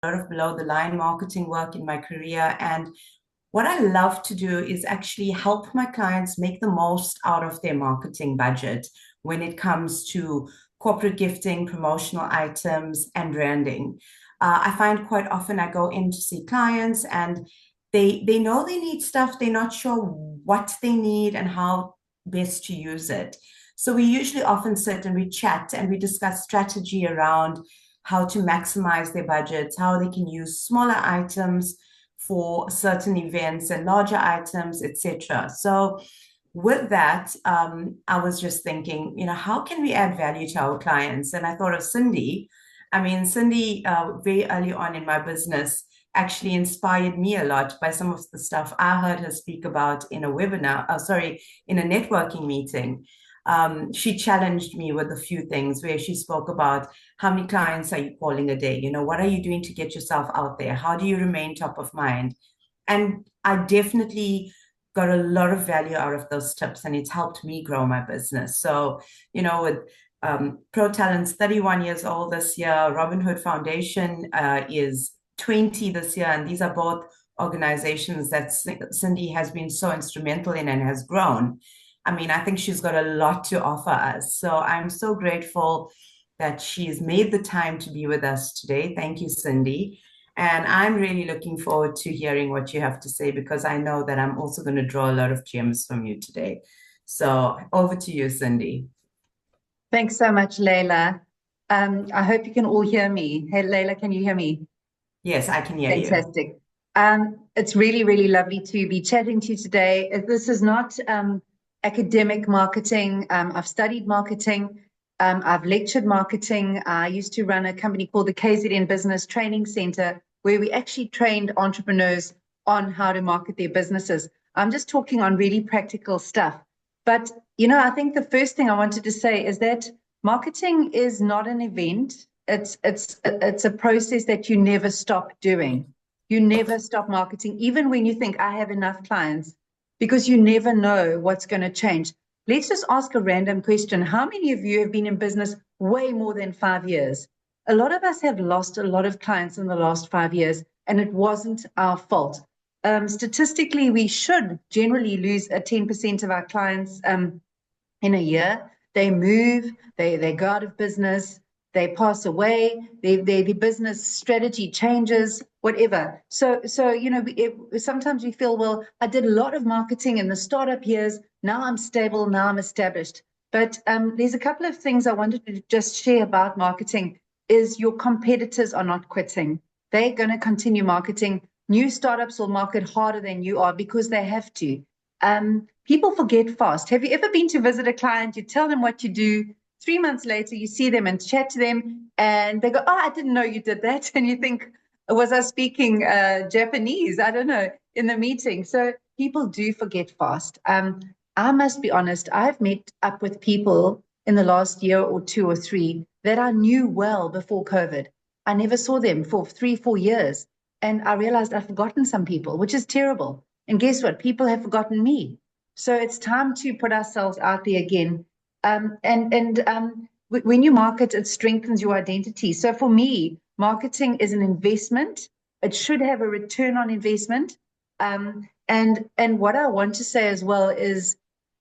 lot of below the line marketing work in my career. And what I love to do is actually help my clients make the most out of their marketing budget when it comes to corporate gifting, promotional items, and branding. I find quite often I go in to see clients and they know they need stuff, they're not sure what they need and how best to use it. So we usually often sit and we chat and we discuss strategy around how to maximize their budgets, how they can use smaller items for certain events and larger items, etc. So with that, I was just thinking, how can we add value to our clients? And I thought of Cindy. I mean, Cindy, very early on in my business, actually inspired me a lot by some of the stuff I heard her speak about in a webinar, sorry, in a networking meeting. She challenged me with a few things where she spoke about how many clients are you calling a day? What are you doing to get yourself out there? How do you remain top of mind? And I definitely got a lot of value out of those tips, and it's helped me grow my business. So, with Pro Talent's 31 years old this year, Robin Hood Foundation is 20 this year, and these are both organizations that Cindy has been so instrumental in and has grown. I mean, I think she's got a lot to offer us. So I'm so grateful that she's made the time to be with us today. Thank you, Cindy. And I'm really looking forward to hearing what you have to say because I know that I'm also going to draw a lot of gems from you today. So over to you, Cindy. Thanks so much, Laiela. I hope you can all hear me. Hey, Laiela, can you hear me? Yes, I can hear you. Fantastic. It's really, really lovely to be chatting to you today. This is not academic marketing. I've studied marketing. I've lectured marketing. I used to run a company called the KZN Business Training Center, where we actually trained entrepreneurs on how to market their businesses. I'm just talking on really practical stuff. But, I think the first thing I wanted to say is that marketing is not an event. It's a process that you never stop doing. You never stop marketing, even when you think I have enough clients, because you never know what's going to change. Let's just ask a random question. How many of you have been in business way more than 5 years? A lot of us have lost a lot of clients in the last 5 years, and it wasn't our fault. Statistically, we should generally lose 10% of our clients in a year. They move, they go out of business, they pass away, their business strategy changes, whatever. So sometimes we feel, well, I did a lot of marketing in the startup years. Now I'm stable. Now I'm established. But there's a couple of things I wanted to just share about marketing. Is your competitors are not quitting. They're going to continue marketing. New startups will market harder than you are because they have to. People forget fast. Have you ever been to visit a client? You tell them what you do. 3 months later, you see them and chat to them, and they go, "Oh, I didn't know you did that." And you think, "Was I speaking Japanese? I don't know," in the meeting. So people do forget fast. I must be honest. I've met up with people in the last year or 2 or 3 that I knew well before COVID. I never saw them for 3, 4 years. And I realized I've forgotten some people, which is terrible. And guess what? People have forgotten me. So it's time to put ourselves out there again. When you market, it strengthens your identity. So for me, marketing is an investment. It should have a return on investment. And what I want to say as well is,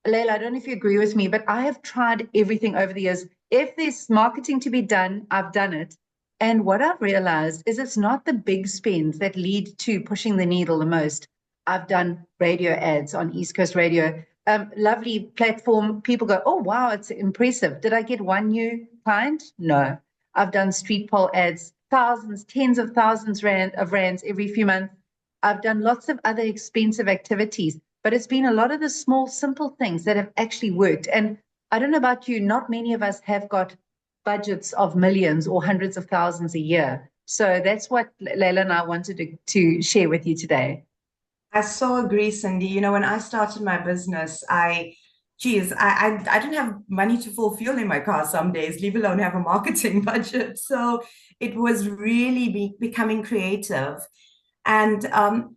Laiela, I don't know if you agree with me, but I have tried everything over the years. If there's marketing to be done, I've done it. And what I've realized is it's not the big spends that lead to pushing the needle the most. I've done radio ads on East Coast Radio. Lovely platform. People go, "Oh, wow, it's impressive." Did I get one new client? No. I've done street pole ads, thousands, tens of thousands of rands every few months. I've done lots of other expensive activities, but it's been a lot of the small, simple things that have actually worked. And I don't know about you, not many of us have got budgets of millions or hundreds of thousands a year. So that's what Laiela and I wanted to share with you today. I so agree, Cindy. When I started my business, I didn't have money to full fuel in my car some days, leave alone have a marketing budget. So it was really becoming creative. And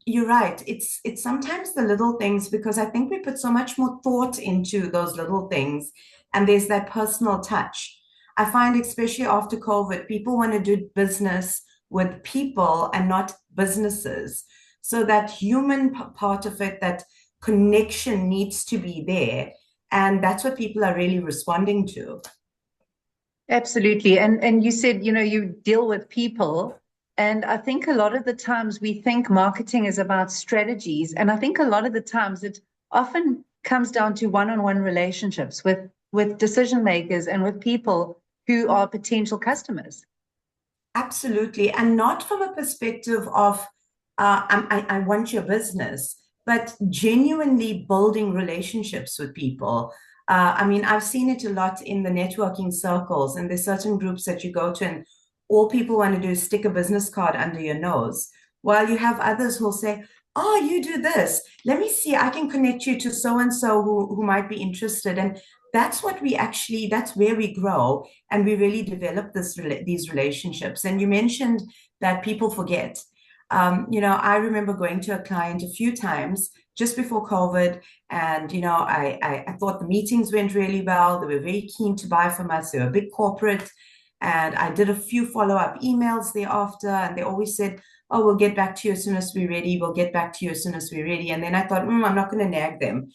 you're right. It's sometimes the little things because I think we put so much more thought into those little things, and there's that personal touch. I find, especially after COVID, people want to do business with people and not businesses. So that human part of it, that connection needs to be there. And that's what people are really responding to. Absolutely. And you said, you deal with people. And I think a lot of the times we think marketing is about strategies. And I think a lot of the times it often comes down to one-on-one relationships with decision makers and with people who are potential customers. Absolutely. And not from a perspective of, I want your business, but genuinely building relationships with people. I mean, I've seen it a lot in the networking circles, and there's certain groups that you go to, and all people want to do is stick a business card under your nose. While you have others who'll say, oh, you do this. Let me see, I can connect you to so and so who might be interested. And that's what we actually, that's where we grow and we really develop these relationships. And you mentioned that people forget. I remember going to a client a few times just before COVID, and I thought the meetings went really well. They were very keen to buy from us. They were a big corporate, and I did a few follow-up emails thereafter, and they always said, "Oh, we'll get back to you as soon as we're ready. We'll get back to you as soon as we're ready." And then I thought, I'm not going to nag them.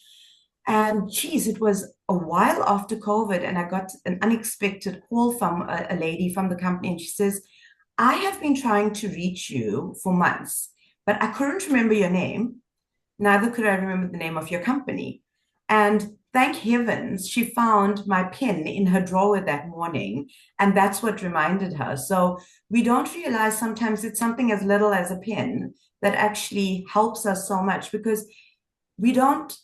And geez, it was a while after COVID, and I got an unexpected call from a lady from the company, and she says, I have been trying to reach you for months, but I couldn't remember your name. Neither could I remember the name of your company. And thank heavens she found my pen in her drawer that morning. And that's what reminded her. So we don't realize sometimes it's something as little as a pen that actually helps us so much, because we don't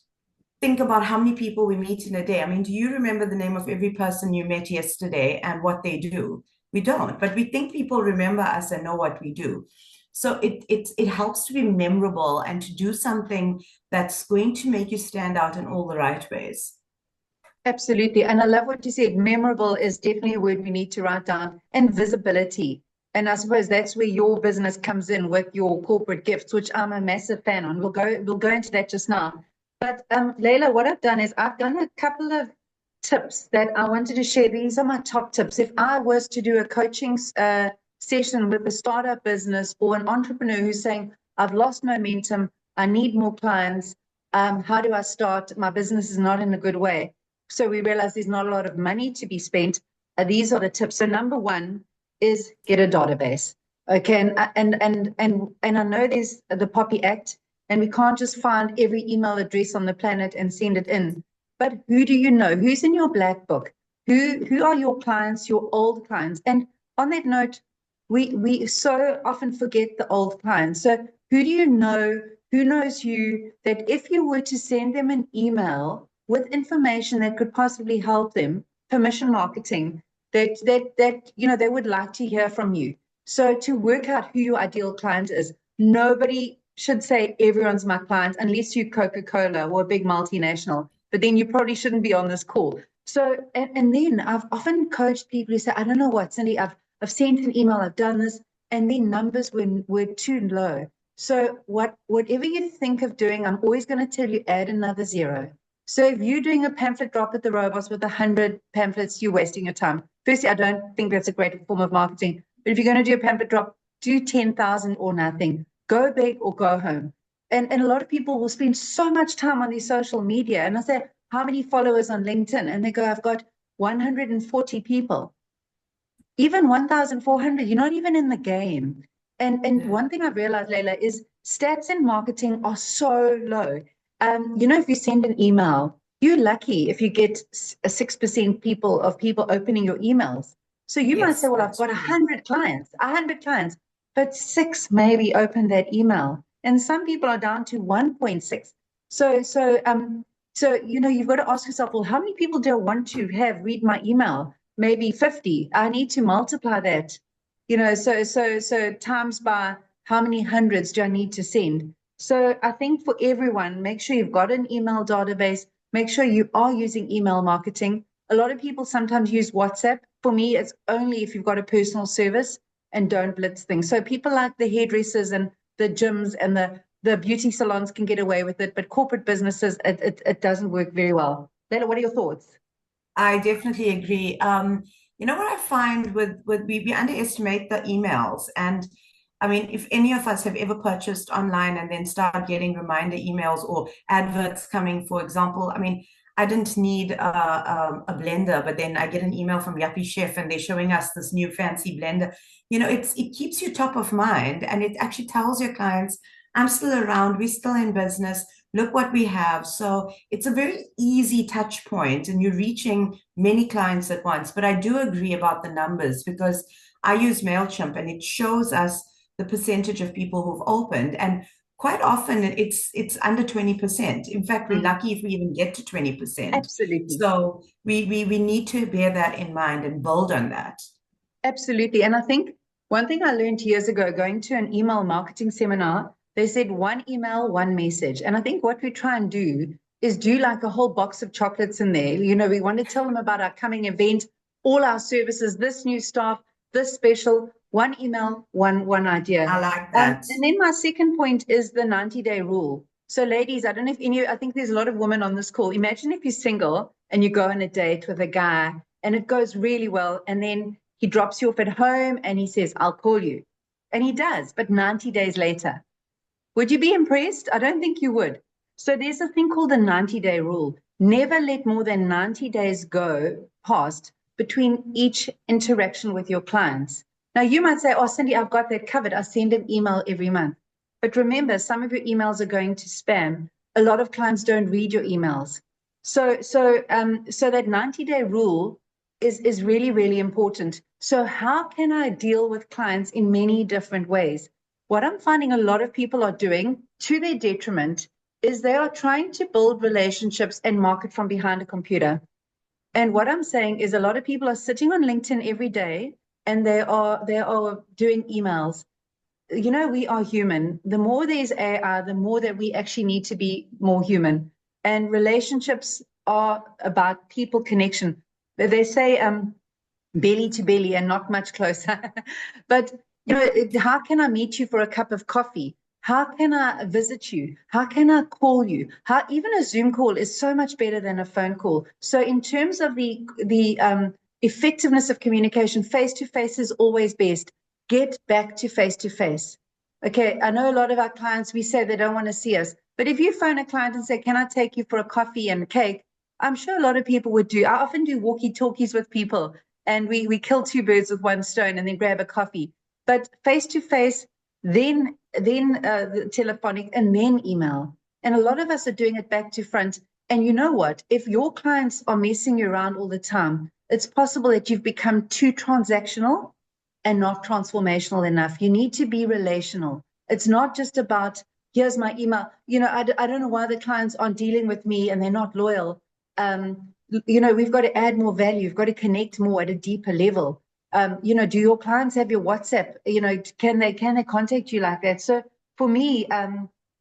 think about how many people we meet in a day. I mean, do you remember the name of every person you met yesterday and what they do? We don't, but we think people remember us and know what we do. So it helps to be memorable and to do something that's going to make you stand out in all the right ways. Absolutely. And I love what you said. Memorable is definitely a word we need to write down, and visibility. And I suppose that's where your business comes in with your corporate gifts, which I'm a massive fan on. We'll go into that just now. But Laiela, what I've done is I've done a couple of tips that I wanted to share. These are my top tips. If I was to do a coaching session with a startup business or an entrepreneur who's saying, I've lost momentum, I need more clients, how do I start? My business is not in a good way. So we realize there's not a lot of money to be spent. These are the tips. So number one is get a database. Okay, and I know there's the Poppy Act, and we can't just find every email address on the planet and send it in. But who do you know? Who's in your black book? Who are your clients, your old clients? And on that note, we so often forget the old clients. So who do you know? Who knows you, that if you were to send them an email with information that could possibly help them, permission marketing, that they would like to hear from you. So to work out who your ideal client is, nobody should say everyone's my client unless you're Coca-Cola or a big multinational, but then you probably shouldn't be on this call. So and then I've often coached people who say, I don't know what, Cindy, I've sent an email, I've done this, and then numbers were too low. So whatever you think of doing, I'm always going to tell you, add another zero. So if you're doing a pamphlet drop at the robots with 100 pamphlets, you're wasting your time. Firstly, I don't think that's a great form of marketing. But if you're going to do a pamphlet drop, do 10,000 or nothing. Go big or go home. And a lot of people will spend so much time on these social media. And I say, how many followers on LinkedIn? And they go, I've got 140 people. Even 1,400, you're not even in the game. And one thing I've realized, Laiela, is stats in marketing are so low. If you send an email, you're lucky if you get a 6% of people opening your emails. So you might say, well, I've got 100 clients, but 6 maybe open that email. And some people are down to 1.6. So you've got to ask yourself, well, how many people do I want to have read my email? Maybe 50. I need to multiply that, so times by how many hundreds do I need to send? So I think for everyone, make sure you've got an email database. Make sure you are using email marketing. A lot of people sometimes use WhatsApp. For me, it's only if you've got a personal service, and don't blitz things. So people like the hairdressers and the gyms and the beauty salons can get away with it, but corporate businesses, it doesn't work very well. Laiela, what are your thoughts? I definitely agree. What I find with we underestimate the emails, and I mean, if any of us have ever purchased online and then start getting reminder emails or adverts coming, for example, I mean, I didn't need a blender, but then I get an email from Yappy Chef and they're showing us this new fancy blender. It keeps you top of mind, and it actually tells your clients, I'm still around, we're still in business, look what we have. So it's a very easy touch point, and you're reaching many clients at once. But I do agree about the numbers, because I use MailChimp and it shows us the percentage of people who've opened. And quite often it's under 20%. In fact, we're lucky if we even get to 20%. Absolutely. So we need to bear that in mind and build on that. Absolutely. And I think one thing I learned years ago, going to an email marketing seminar, they said one email, one message. And I think what we try and do is do like a whole box of chocolates in there. We want to tell them about our coming event, all our services, this new staff, this special, one email, one idea. I like that. And then my second point is the 90-day rule. So ladies, I don't know if I think there's a lot of women on this call. Imagine if you're single and you go on a date with a guy and it goes really well. And then he drops you off at home and he says, I'll call you. And he does, but 90 days later. Would you be impressed? I don't think you would. So there's a thing called the 90-day rule. Never let more than 90 days go past between each interaction with your clients. Now, you might say, oh, Cindy, I've got that covered. I send an email every month. But remember, some of your emails are going to spam. A lot of clients don't read your emails. So that 90-day rule is really, really important. So how can I deal with clients in many different ways? What I'm finding a lot of people are doing, to their detriment, is they are trying to build relationships and market from behind a computer. And what I'm saying is a lot of people are sitting on LinkedIn every day and they are doing emails. We are human. The more there's AI, the more that we actually need to be more human. And relationships are about people connection. They say belly to belly and not much closer. But how can I meet you for a cup of coffee? How can I visit you? How can I call you? How even a Zoom call is so much better than a phone call. So in terms of the effectiveness of communication, face-to-face is always best. Get back to face-to-face. Okay, I know a lot of our clients, we say they don't want to see us. But if you phone a client and say, can I take you for a coffee and a cake? I'm sure a lot of people would do. I often do walkie-talkies with people, and we kill two birds with one stone and then grab a coffee. But face-to-face, then the telephonic, and then email. And a lot of us are doing it back to front. And you know what? If your clients are messing you around all the time, it's possible that you've become too transactional and not transformational enough. You need to be relational. It's not just about, here's my email. I don't know why the clients aren't dealing with me and they're not loyal. We've got to add more value. We've got to connect more at a deeper level. Do your clients have your WhatsApp? Can they contact you like that? So for me,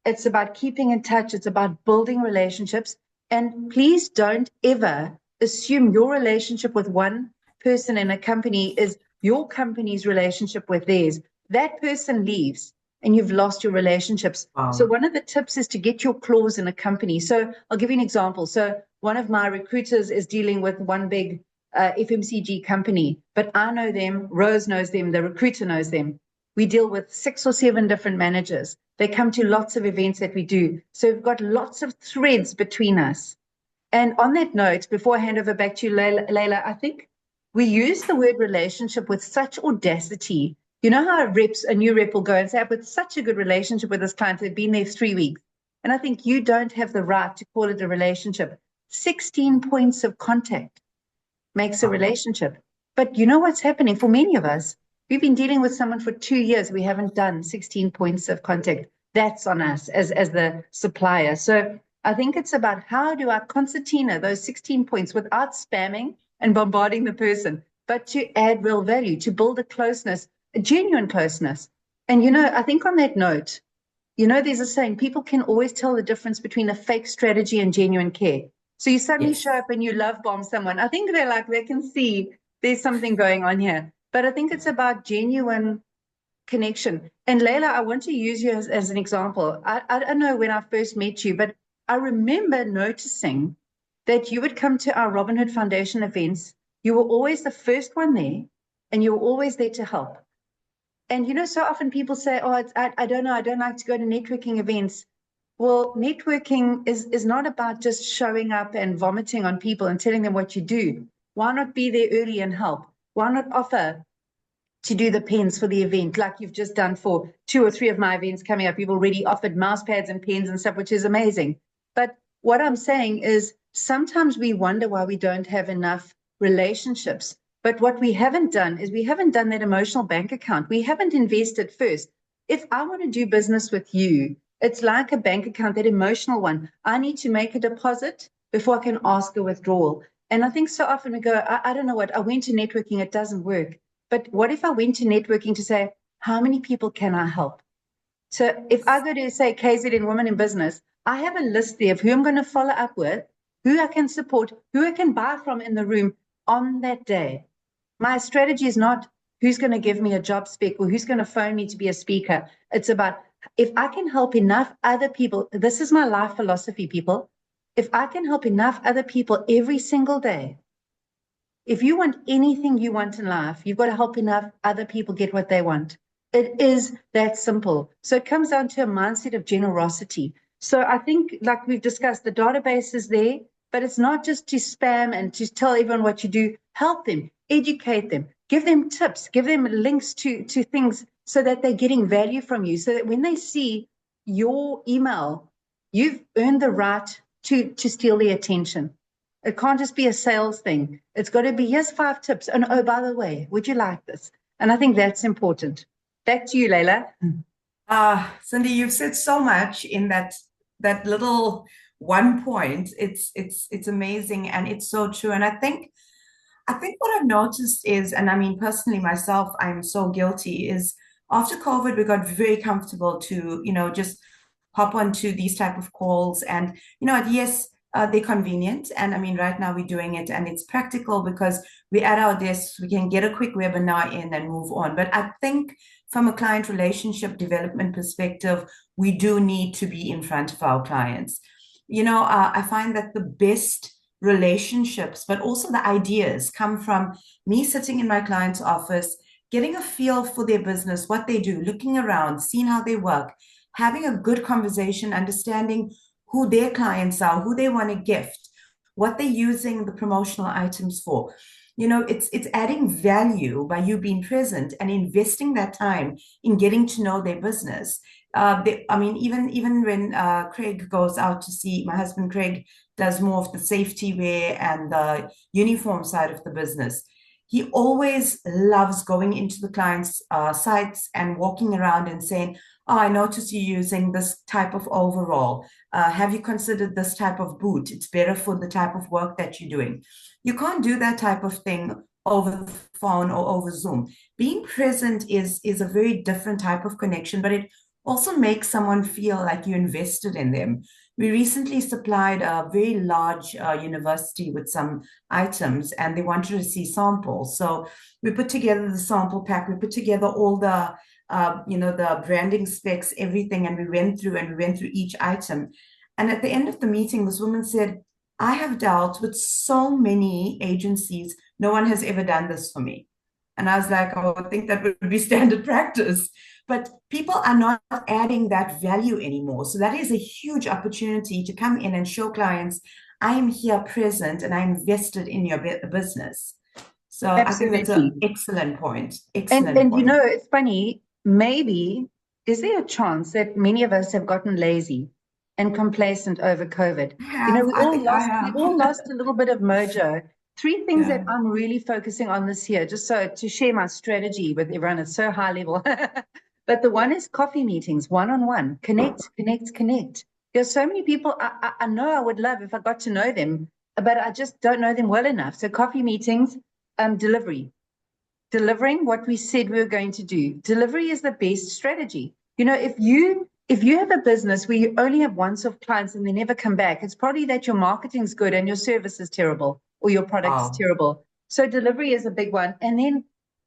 it's about keeping in touch. It's about building relationships. And please don't ever assume your relationship with one person in a company is your company's relationship with theirs. That person leaves and you've lost your relationships. Wow. So one of the tips is to get your clause in a company. So I'll give you an example. So one of my recruiters is dealing with one big FMCG company, but I know them, Rose knows them, the recruiter knows them. We deal with 6 or 7 different managers. They come to lots of events that we do. So we've got lots of threads between us. And on that note, before I hand over back to you, Laiela, I think we use the word relationship with such audacity. You know how a new rep will go and say, I've got such a good relationship with this client, they've been there 3 weeks. And I think you don't have the right to call it a relationship. 16 points of contact makes a relationship. But you know what's happening for many of us? We've been dealing with someone for 2 years. We haven't done 16 points of contact. That's on us as the supplier. So I think it's about how do I concertina those 16 points without spamming and bombarding the person, but to add real value, to build a closeness, a genuine closeness. And, I think on that note, there's a saying, people can always tell the difference between a fake strategy and genuine care. So you suddenly show up and you love bomb someone. I think they can see there's something going on here. But I think it's about genuine connection. And Laiela, I want to use you as an example. I don't know when I first met you, but I remember noticing that you would come to our Robin Hood Foundation events. You were always the first one there, and you were always there to help. And so often people say, oh, I don't know, I don't like to go to networking events. Well, networking is not about just showing up and vomiting on people and telling them what you do. Why not be there early and help? Why not offer to do the pens for the event, like you've just done for 2 or 3 of my events coming up? You've already offered mouse pads and pens and stuff, which is amazing. But what I'm saying is sometimes we wonder why we don't have enough relationships. But what we haven't done is we haven't done that emotional bank account. We haven't invested first. If I want to do business with you, it's like a bank account, that emotional one. I need to make a deposit before I can ask a withdrawal. And I think so often we go, I don't know what, I went to networking, it doesn't work. But what if I went to networking to say, how many people can I help? So if I go to say KZN Women in Business, I have a list there of who I'm going to follow up with, who I can support, who I can buy from in the room on that day. My strategy is not who's going to give me a job spec or who's going to phone me to be a speaker. It's about if I can help enough other people. This is my life philosophy, people. If I can help enough other people every single day, if you want anything you want in life, you've got to help enough other people get what they want. It is that simple. So it comes down to a mindset of generosity. So I think, like we've discussed, the database is there, but it's not just to spam and to tell everyone what you do. Help them, educate them, give them tips, give them links to things so that they're getting value from you. So that when they see your email, you've earned the right to steal their attention. It can't just be a sales thing. It's got to be, here's 5 tips. And oh, by the way, would you like this? And I think that's important. Back to you, Laiela. Cindy, you've said so much in that little one point. It's amazing and it's so true. And I think what I've noticed is, and I mean personally myself, I'm so guilty, is after COVID we got very comfortable to, just hop onto these type of calls. And yes, they're convenient, and I mean right now we're doing it and it's practical because we're at our desks, we can get a quick webinar in and move on. But I think from a client relationship development perspective, we do need to be in front of our clients. I find that the best relationships, but also the ideas, come from me sitting in my client's office, getting a feel for their business, what they do, looking around, seeing how they work, having a good conversation, understanding who their clients are, who they want to gift, what they're using the promotional items for. It's adding value by you being present and investing that time in getting to know their business. I mean, even when Craig goes out to see, my husband Craig does more of the safety wear and the uniform side of the business. He always loves going into the client's sites and walking around and saying, oh, I noticed you're using this type of overall. Have you considered this type of boot? It's better for the type of work that you're doing. You can't do that type of thing over the phone or over Zoom. Being present is a very different type of connection, but it also makes someone feel like you invested in them. We recently supplied a very large university with some items, and they wanted to see samples. So we put together the sample pack. We put together all the branding specs, everything, and we went through each item. And at the end of the meeting, this woman said, I have dealt with so many agencies. No one has ever done this for me. And I was like, oh, I think that would be standard practice. But people are not adding that value anymore. So that is a huge opportunity to come in and show clients, I am here present and I'm invested in your business. So I think that's an Absolutely. excellent point. And Excellent point. it's funny, maybe is there a chance that many of us have gotten lazy and complacent over COVID? I have. I think I We have. all lost a little bit of mojo. 3 things that Yeah. I'm really focusing on this year, just so to share my strategy with everyone. It's so high level. But the one is coffee meetings, one-on-one. Connect, connect, connect. There's so many people I know I would love if I got to know them, but I just don't know them well enough. So coffee meetings, delivery, delivering what we said we were going to do. Delivery is the best strategy. If you have a business where you only have once off clients and they never come back, it's probably that your marketing's good and your service is terrible or your product is Wow. terrible. So delivery is a big one. And then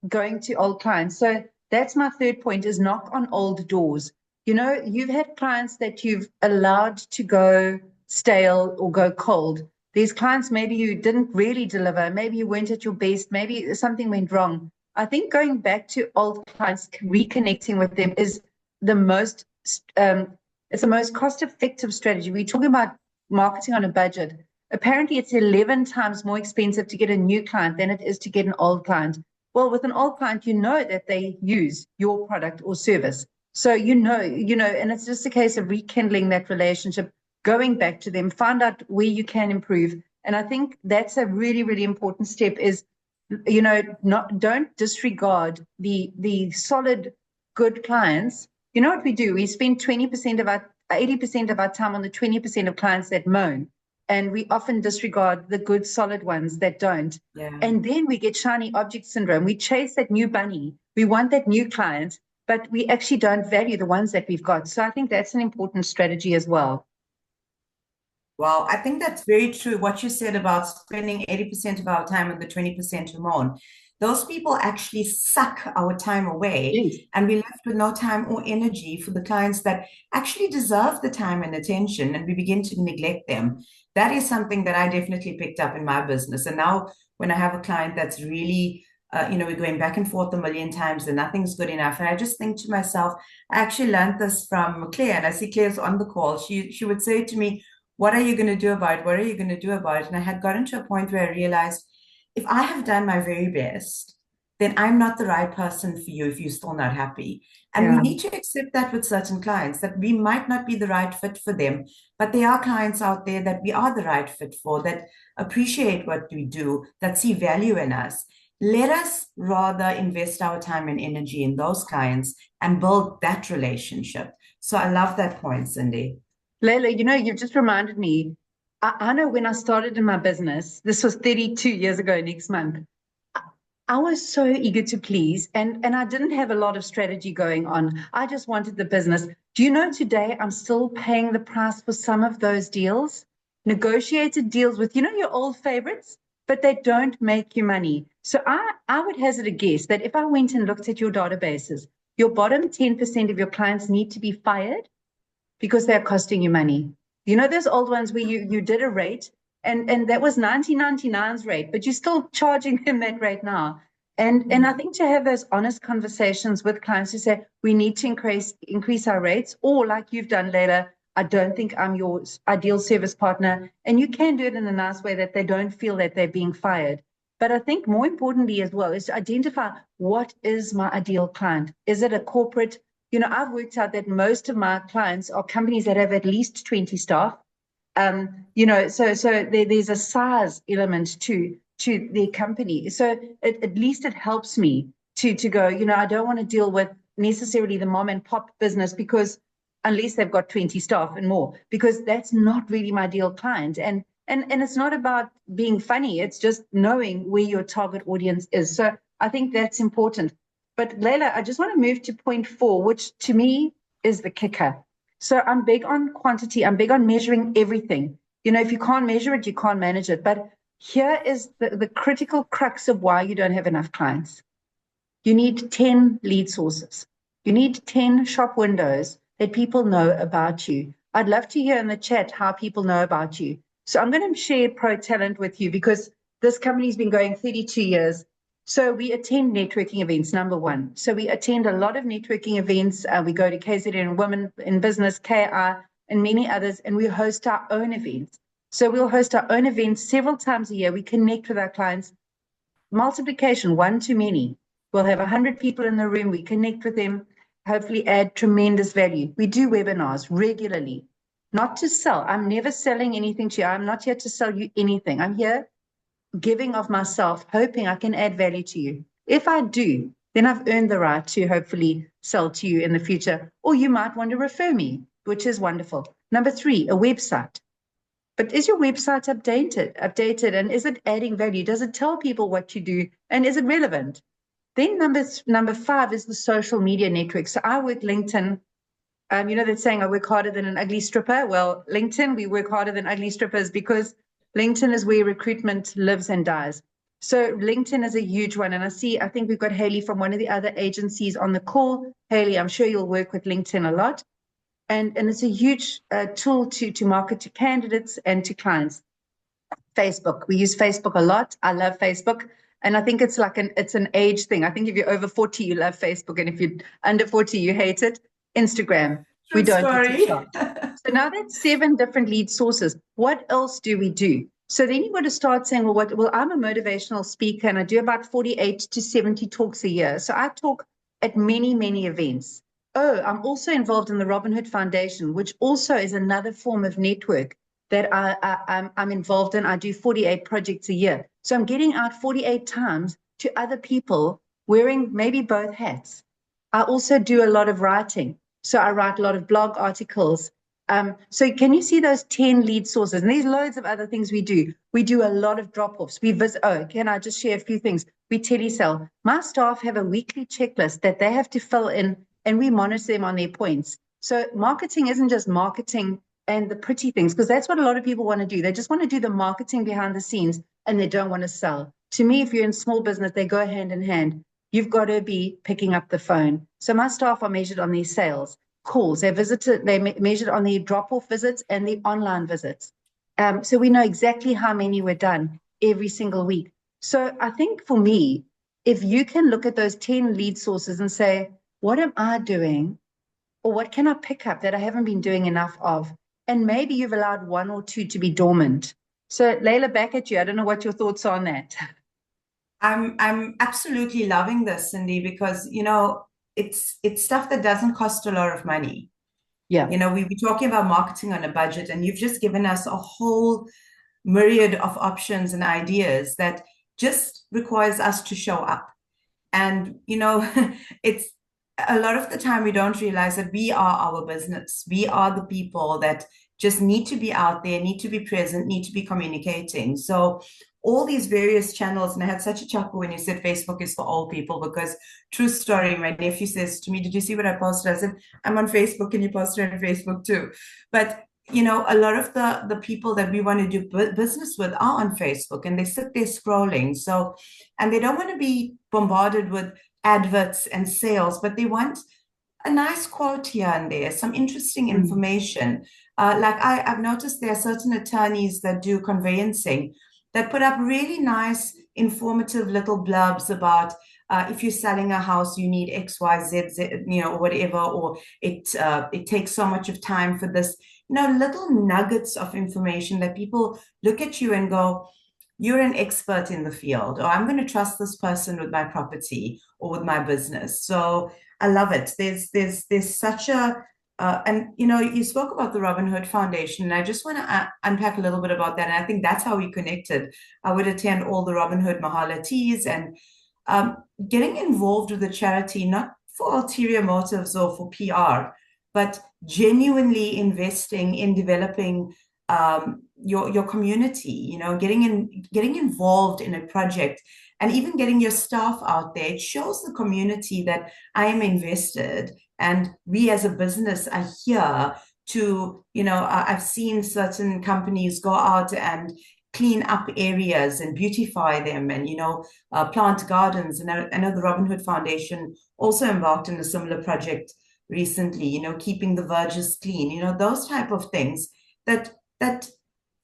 going to old clients. So that's my third point, is knock on old doors. You've had clients that you've allowed to go stale or go cold. These clients, maybe you didn't really deliver, maybe you weren't at your best, maybe something went wrong. I think going back to old clients, reconnecting with them is the most, it's the most cost-effective strategy. We're talking about marketing on a budget. Apparently, it's 11 times more expensive to get a new client than it is to get an old client. Well, with an old client, you know that they use your product or service. So and it's just a case of rekindling that relationship, going back to them, find out where you can improve. And I think that's a really, really important step is, don't disregard the solid, good clients. You know what we do? We spend 20% of our 80% of our time on the 20% of clients that moan. And we often disregard the good, solid ones that don't. Yeah. And then we get shiny object syndrome. We chase that new bunny. We want that new client, but we actually don't value the ones that we've got. So I think that's an important strategy as well. Well, I think that's very true. What you said about spending 80% of our time on the 20% alone. Those people actually suck our time away, Yes. and we're left with no time or energy for the clients that actually deserve the time and attention, and we begin to neglect them. That is something that I definitely picked up in my business. And now when I have a client that's really, we're going back and forth a million times and nothing's good enough. And I just think to myself, I actually learned this from Claire, and I see Claire's on the call. She would say to me, what are you going to do about it? What are you going to do about it? And I had gotten to a point where I realized if I have done my very best, then I'm not the right person for you if you're still not happy. And we need to accept that with certain clients, that we might not be the right fit for them, but there are clients out there that we are the right fit for, that appreciate what we do, that see value in us. Let us rather invest our time and energy in those clients and build that relationship. So I love that point, Cindy. Laiela, you've just reminded me. I know when I started in my business, this was 32 years ago next month. I was so eager to please, and I didn't have a lot of strategy going on. I just wanted the business. Do you know today I'm still paying the price for some of those deals? Negotiated deals with, your old favorites, but they don't make you money. So I would hazard a guess that if I went and looked at your databases, your bottom 10% of your clients need to be fired because they're costing you money. You know those old ones where you did a rate and that was 1999's rate, but you're still charging them that rate now. And I think to have those honest conversations with clients who say we need to increase our rates, or like you've done, Laiela, I don't think I'm your ideal service partner, and you can do it in a nice way that they don't feel that they're being fired. But I think more importantly as well is to identify what is my ideal client. Is it a corporate? I've worked out that most of my clients are companies that have at least 20 staff. So there's a size element to their company. So at least it helps me to go, I don't want to deal with necessarily the mom and pop business because unless they've got 20 staff and more, because that's not really my ideal client. And it's not about being funny. It's just knowing where your target audience is. So I think that's important. But Laiela, I just want to move to point 4, which to me is the kicker. So I'm big on quantity. I'm big on measuring everything. If you can't measure it, you can't manage it. But here is the critical crux of why you don't have enough clients. You need 10 lead sources. You need 10 shop windows that people know about you. I'd love to hear in the chat how people know about you. So I'm going to share Pro Talent with you because this company's been going 32 years. So we attend networking events, number one. So we attend a lot of networking events. We go to KZN Women in Business, KI, and many others, and we host our own events. So we'll host our own events several times a year. We connect with our clients. Multiplication, one to many. We'll have 100 people in the room. We connect with them, hopefully add tremendous value. We do webinars regularly, not to sell. I'm never selling anything to you. I'm not here to sell you anything. I'm here giving of myself, hoping I can add value to you. If I do, then I've earned the right to hopefully sell to you in the future, or you might want to refer me, which is wonderful. Number 3, a website. But is your website updated, and is it adding value? Does it tell people what you do, and is it relevant? Then number 5 is the social media network. So I work LinkedIn. That saying, I work harder than an ugly stripper. Well, LinkedIn, we work harder than ugly strippers because LinkedIn is where recruitment lives and dies. So LinkedIn is a huge one. And I think we've got Haley from one of the other agencies on the call. Haley, I'm sure you'll work with LinkedIn a lot. And it's a huge tool to market to candidates and to clients. Facebook, we use Facebook a lot. I love Facebook. And I think it's like it's an age thing. I think if you're over 40, you love Facebook, and if you're under 40, you hate it. Instagram, we True don't do story. TikTok. So now that's 7 different lead sources. What else do we do? So then you've got to start saying, well, I'm a motivational speaker and I do about 48 to 70 talks a year. So I talk at many, many events. Oh, I'm also involved in the Robin Hood Foundation, which also is another form of network that I'm involved in. I do 48 projects a year. So I'm getting out 48 times to other people wearing maybe both hats. I also do a lot of writing. So I write a lot of blog articles. So can you see those 10 lead sources? And there's loads of other things we do. We do a lot of drop-offs. We visit, can I just share a few things? We telesell. My staff have a weekly checklist that they have to fill in, and we monitor them on their points. So marketing isn't just marketing and the pretty things, because that's what a lot of people want to do. They just want to do the marketing behind the scenes and they don't want to sell. To me, if you're in small business, they go hand in hand. You've got to be picking up the phone. So my staff are measured on their sales calls. They're measured on the drop-off visits and the online visits. So we know exactly how many were done every single week. So I think for me, if you can look at those 10 lead sources and say, what am I doing? Or what can I pick up that I haven't been doing enough of? And maybe you've allowed one or two to be dormant. So Laiela, back at you. I don't know what your thoughts are on that. I'm absolutely loving this, Cindy, because it's stuff that doesn't cost a lot of money. Yeah. We're talking about marketing on a budget, and you've just given us a whole myriad of options and ideas that just requires us to show up. And it's a lot of the time we don't realize that we are our business. We are the people that just need to be out there, need to be present, need to be communicating. So all these various channels, and I had such a chuckle when you said Facebook is for old people, because true story, my nephew says to me, did you see what I posted? I said, I'm on Facebook, and you posted on Facebook too. But a lot of the people that we want to do business with are on Facebook, and they sit there scrolling. So, and they don't want to be bombarded with adverts and sales, but they want a nice quote here and there, some interesting information. Like I've noticed there are certain attorneys that do conveyancing that put up really nice, informative little blurbs about if you're selling a house, you need X, Y, Z, or whatever, or it takes so much of time for this. Little nuggets of information that people look at you and go, you're an expert in the field, or I'm going to trust this person with my property or with my business. So I love it. There's such a and you spoke about the Robin Hood Foundation, and I just want to unpack a little bit about that. And I think that's how we connected. I would attend all the Robin Hood Mahala teas, and getting involved with the charity, not for ulterior motives or for PR, but genuinely investing in developing your community, getting involved in a project, and even getting your staff out there. It shows the community that I am invested, and we as a business are here to, I've seen certain companies go out and clean up areas and beautify them, and plant gardens. And I know the Robin Hood Foundation also embarked on a similar project recently, keeping the verges clean, those type of things that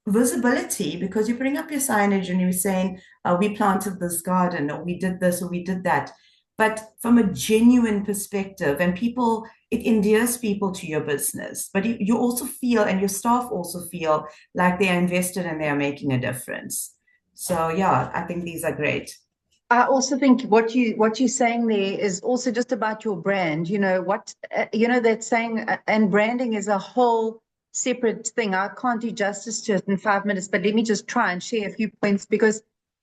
visibility, because you bring up your signage and you're saying, we planted this garden, or we did this, or we did that. But from a genuine perspective, and it endears people to your business, but you also feel, and your staff also feel like they are invested and they are making a difference. So yeah, I think these are great. I also think what you're saying there is also just about your brand. That saying, and branding is a whole separate thing. I can't do justice to it in 5 minutes, but let me just try and share a few points, because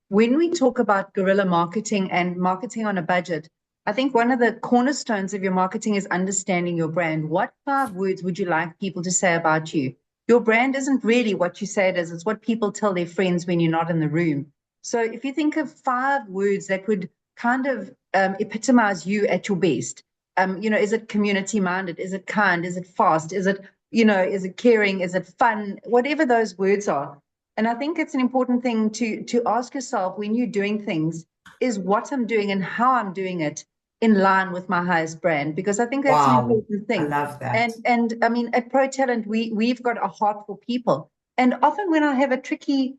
when we talk about guerrilla marketing and marketing on a budget, I think one of the cornerstones of your marketing is understanding your brand. What 5 words would you like people to say about you? Your brand isn't really what you say it is. It's what people tell their friends when you're not in the room. So if you think of 5 words that would kind of epitomize you at your best, is it community minded? Is it kind? Is it fast? Is it caring? Is it fun? Whatever those words are. And I think it's an important thing to ask yourself when you're doing things, is what I'm doing and how I'm doing it in line with my highest brand? Because I think that's an Wow, important I thing. love that. And I mean, at Pro Talent, we've got a heart for people. And often when I have a tricky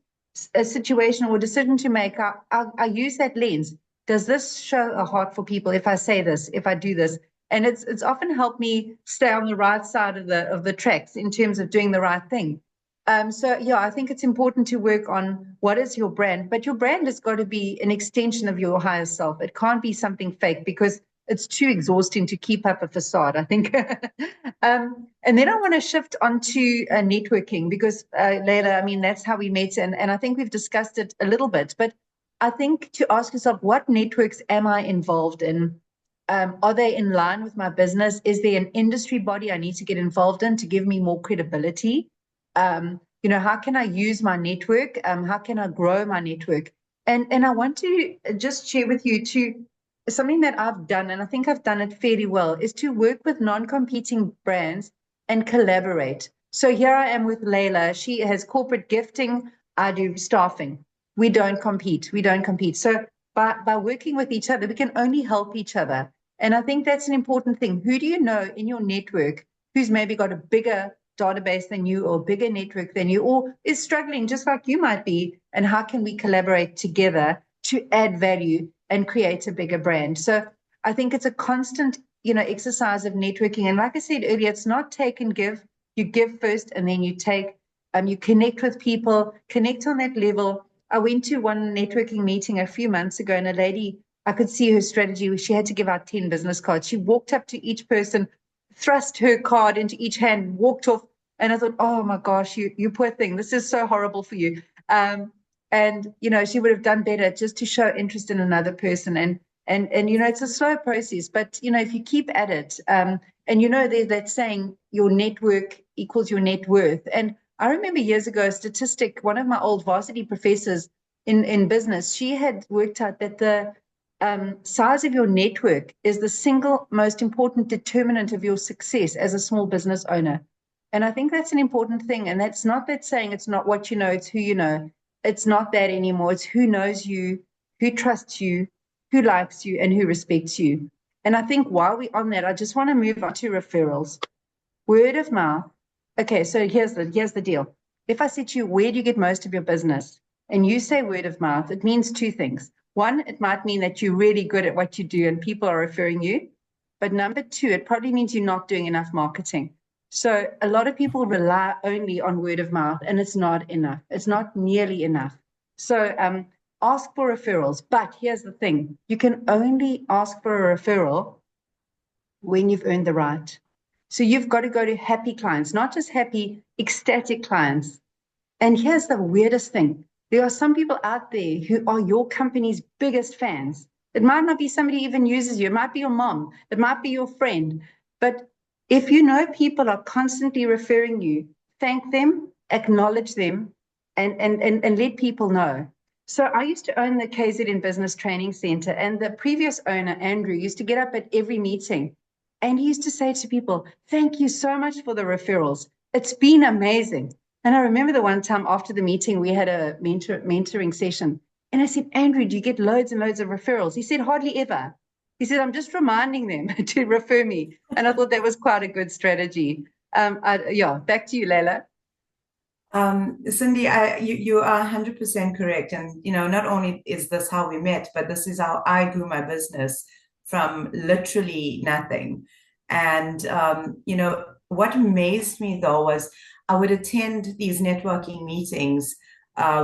a situation or decision to make, I use that lens. Does this show a heart for people if I say this, if I do this? And it's often helped me stay on the right side of the tracks in terms of doing the right thing. So yeah, I think it's important to work on what is your brand, but your brand has got to be an extension of your higher self. It can't be something fake because it's too exhausting to keep up a facade, I think. And then I want to shift onto networking because, Laiela, I mean, that's how we met. And I think we've discussed it a little bit. But I think to ask yourself, what networks am I involved in? Are they in line with my business? Is there an industry body I need to get involved in to give me more credibility? How can I use my network? How can I grow my network? And I want to just share with you too, something that I've done, and I think I've done it fairly well, is to work with non-competing brands and collaborate. So here I am with Laiela. She has corporate gifting. I do staffing. We don't compete. We don't compete. So by working with each other, we can only help each other. And I think that's an important thing. Who do you know in your network who's maybe got a bigger database than you or bigger network than you, or is struggling just like you might be? And how can we collaborate together to add value and create a bigger brand? So I think it's a constant, exercise of networking. And like I said earlier, it's not take and give. You give first and then you take, you connect with people, connect on that level. I went to one networking meeting a few months ago and a lady, I could see her strategy. She had to give out 10 business cards. She walked up to each person, thrust her card into each hand, walked off. And I thought, oh my gosh, you poor thing. This is so horrible for you. And she would have done better just to show interest in another person. And it's a slow process, but if you keep at it, and there's that saying, your network equals your net worth. And I remember years ago a statistic, one of my old varsity professors in business, she had worked out that the size of your network is the single most important determinant of your success as a small business owner. And I think that's an important thing. And that's not that saying it's not what you know, it's who you know. It's not that anymore. It's who knows you, who trusts you, who likes you, and who respects you. And I think while we're on that, I just want to move on to referrals. Word of mouth. Okay, so here's the deal. If I said to you, where do you get most of your business? And you say word of mouth, it means two things. One, it might mean that you're really good at what you do and people are referring you. But number two, it probably means you're not doing enough marketing. So a lot of people rely only on word of mouth, and it's not enough. It's not nearly enough. So ask for referrals. But here's the thing. You can only ask for a referral when you've earned the right. So you've got to go to happy clients, not just happy, ecstatic clients. And here's the weirdest thing. There are some people out there who are your company's biggest fans. It might not be somebody who even uses you. It might be your mom. It might be your friend. But if you know people are constantly referring you, thank them, acknowledge them, and let people know. So I used to own the KZN Business Training Center, and the previous owner, Andrew, used to get up at every meeting, and he used to say to people, thank you so much for the referrals. It's been amazing. And I remember the one time after the meeting, we had a mentoring session. And I said, Andrew, do you get loads and loads of referrals? He said, hardly ever. He said, I'm just reminding them to refer me. And I thought that was quite a good strategy. Back to you, Laiela. Cindy, you are 100% correct. And, not only is this how we met, but this is how I grew my business from literally nothing. And, what amazed me though was I would attend these networking meetings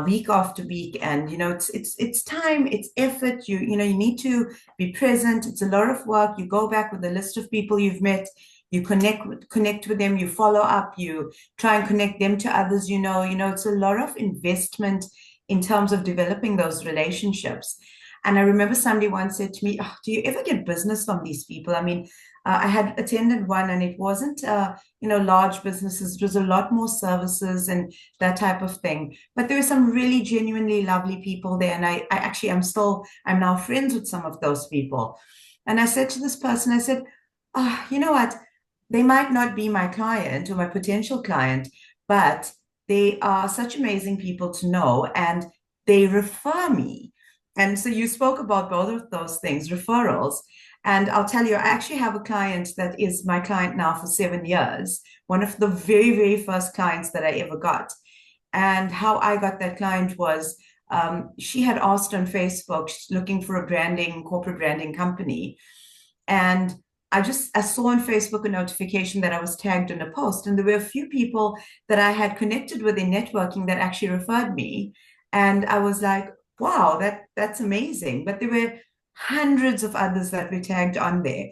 week after week, and it's time, it's effort. You need to be present. It's a lot of work. You go back with a list of people you've met. You connect with them. You follow up. You try and connect them to others. It's a lot of investment in terms of developing those relationships. And I remember somebody once said to me, oh, do you ever get business from these people? I mean, I had attended one, and it wasn't, large businesses. It was a lot more services and that type of thing. But there were some really genuinely lovely people there. And I'm now friends with some of those people. And I said to this person, I said, oh, you know what? They might not be my client or my potential client, but they are such amazing people to know, and they refer me. And so you spoke about both of those things, referrals. And I'll tell you, I actually have a client that is my client now for 7 years, one of the very, very first clients that I ever got. And how I got that client was she had asked on Facebook, she's looking for a corporate branding company. And I saw on Facebook a notification that I was tagged in a post, and there were a few people that I had connected with in networking that actually referred me. And I was like, wow, that's amazing. But there were hundreds of others that were tagged on there.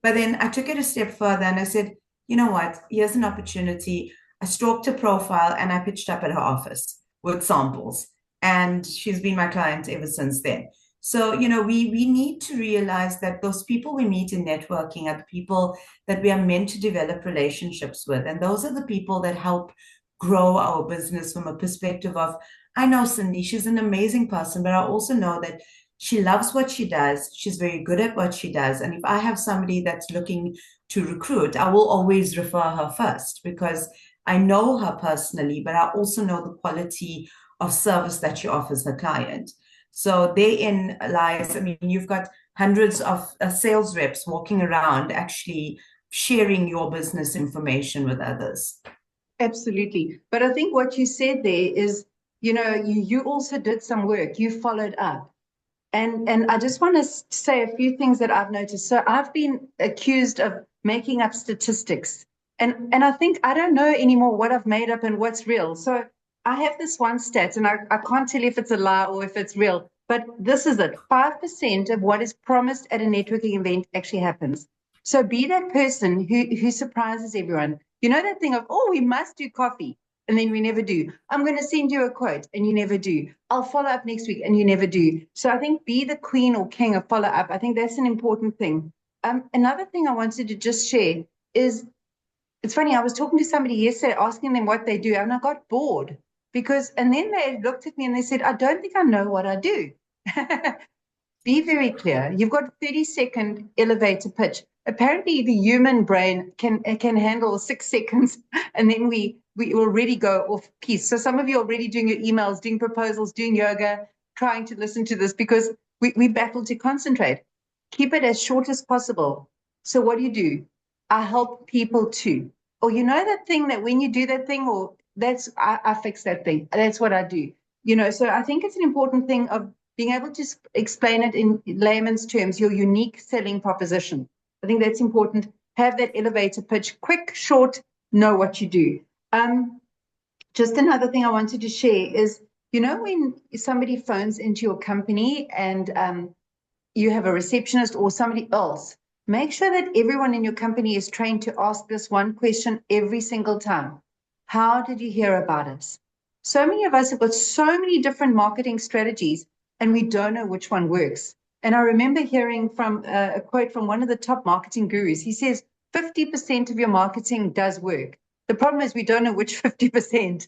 But then I took it a step further and I said, you know what? Here's an opportunity. I stalked her profile and I pitched up at her office with samples. And she's been my client ever since then. So, we need to realize that those people we meet in networking are the people that we are meant to develop relationships with. And those are the people that help grow our business from a perspective of, I know Cindy, she's an amazing person, but I also know that she loves what she does. She's very good at what she does. And if I have somebody that's looking to recruit, I will always refer her first because I know her personally, but I also know the quality of service that she offers her client. So therein lies, I mean, you've got hundreds of sales reps walking around actually sharing your business information with others. Absolutely. But I think what you said there is, you also did some work, you followed up. And I just want to say a few things that I've noticed. So I've been accused of making up statistics. And I think I don't know anymore what I've made up and what's real. So I have this one stat, and I can't tell you if it's a lie or if it's real, but this is it. 5% of what is promised at a networking event actually happens. So be that person who surprises everyone. You know that thing of, oh, we must do coffee, and then we never do. I'm going to send you a quote, and you never do. I'll follow up next week, and you never do. So I think be the queen or king of follow up. I think that's an important thing. Another thing I wanted to just share is, it's funny, I was talking to somebody yesterday asking them what they do, and I got bored and then they looked at me and they said, I don't think I know what I do. Be very clear. You've got a 30-second elevator pitch. Apparently, the human brain can handle 6 seconds, and then we already go off piece. So some of you are already doing your emails, doing proposals, doing yoga, trying to listen to this because we battle to concentrate. Keep it as short as possible. So what do? I help people too. Or that thing that when you do that thing, or I fix that thing. That's what I do. So I think it's an important thing of being able to explain it in layman's terms, your unique selling proposition. I think that's important. Have that elevator pitch, quick, short, know what you do. Just another thing I wanted to share is, when somebody phones into your company and you have a receptionist or somebody else, make sure that everyone in your company is trained to ask this one question every single time. How did you hear about us? So many of us have got so many different marketing strategies, and we don't know which one works. And I remember hearing from a quote from one of the top marketing gurus. He says, 50% of your marketing does work. The problem is we don't know which 50%.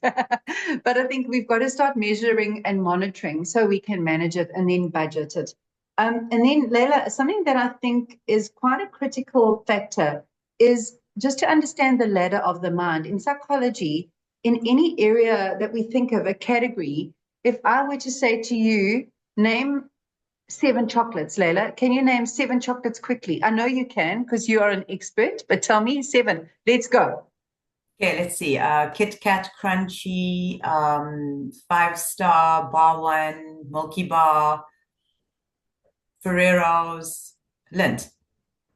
But I think we've got to start measuring and monitoring so we can manage it and then budget it. And then, Laiela, something that I think is quite a critical factor is just to understand the ladder of the mind. In psychology, in any area that we think of, a category, if I were to say to you, name 7 chocolates, Laiela, can you name 7 chocolates quickly? I know you can because you are an expert, but tell me 7. Let's go. Okay, let's see. Kit Kat Crunchy, 5-Star, Bar One, Milky Bar, Ferrero's, Lindt.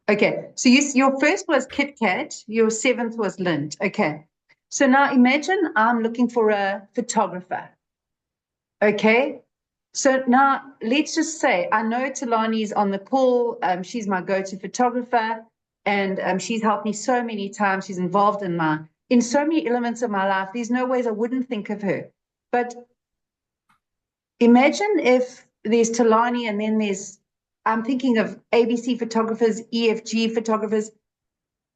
Okay, so your first was Kit Kat, your 7th was Lindt. Okay, so now imagine I'm looking for a photographer. Okay, so now let's just say I know Talani's on the call. She's my go-to photographer, and she's helped me so many times. She's involved in so many elements of my life. There's no ways I wouldn't think of her. But imagine if there's Talani and then I'm thinking of ABC photographers, EFG photographers.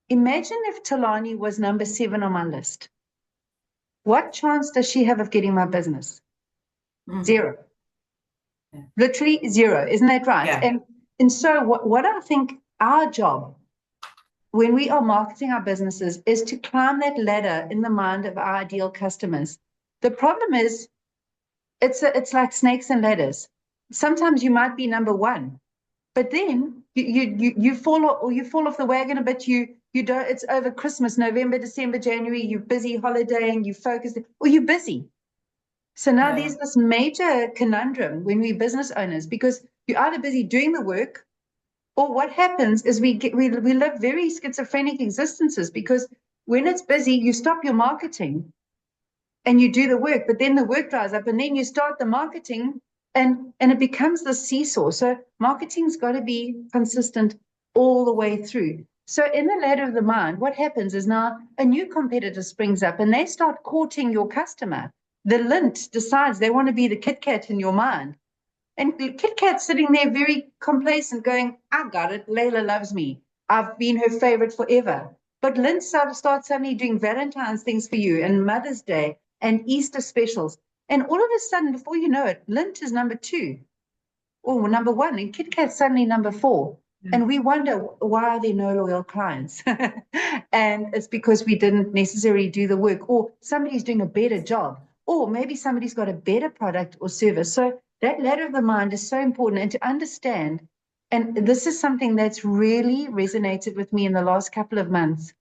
Imagine if Talani was number 7 on my list. What chance does she have of getting my business? 0. Yeah. Literally 0. Isn't that right? Yeah. And so what I think our job when we are marketing our businesses is to climb that ladder in the mind of our ideal customers. The problem is it's like snakes and ladders. Sometimes you might be number 1, but then you fall off the wagon a bit. You don't. It's over Christmas, November, December, January. You're busy holidaying. You focus, or you're busy. So now Yeah. there's this major conundrum when we're business owners, because you're either busy doing the work, or what happens is we live very schizophrenic existences, because when it's busy, you stop your marketing and you do the work, but then the work dries up and then you start the marketing, and it becomes the seesaw. So marketing's got to be consistent all the way through. So in the ladder of the mind, what happens is now a new competitor springs up and they start courting your customer. The Lint decides they want to be the Kit Kat in your mind. And Kit Kat's sitting there very complacent, going, I got it. Laiela loves me. I've been her favorite forever. But Lynn starts suddenly doing Valentine's things for you and Mother's Day and Easter specials. And all of a sudden, before you know it, Lint is number 2 or number 1, and Kit Kat's suddenly number 4. And we wonder, why are there no loyal clients? And it's because we didn't necessarily do the work, or somebody's doing a better job, or maybe somebody's got a better product or service. So that ladder of the mind is so important, and to understand. And this is something that's really resonated with me in the last couple of months,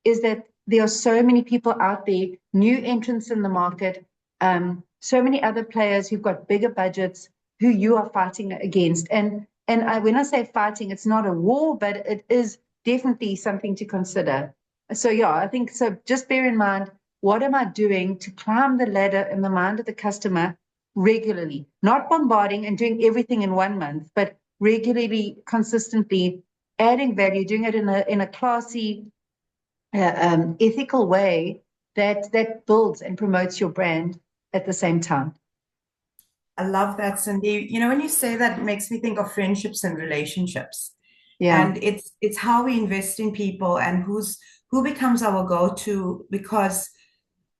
is that there are so many people out there, new entrants in the market, so many other players who've got bigger budgets, who you are fighting against. And when I say fighting, it's not a war, but it is definitely something to consider. So yeah, I think so. Just bear in mind, what am I doing to climb the ladder in the mind of the customer regularly? Not bombarding and doing everything in 1 month, but regularly, consistently adding value, doing it in a classy, ethical way that builds and promotes your brand at the same time. I love that, Cindy. You know, when you say that, it makes me think of friendships and relationships. Yeah. And it's how we invest in people and who becomes our go-to because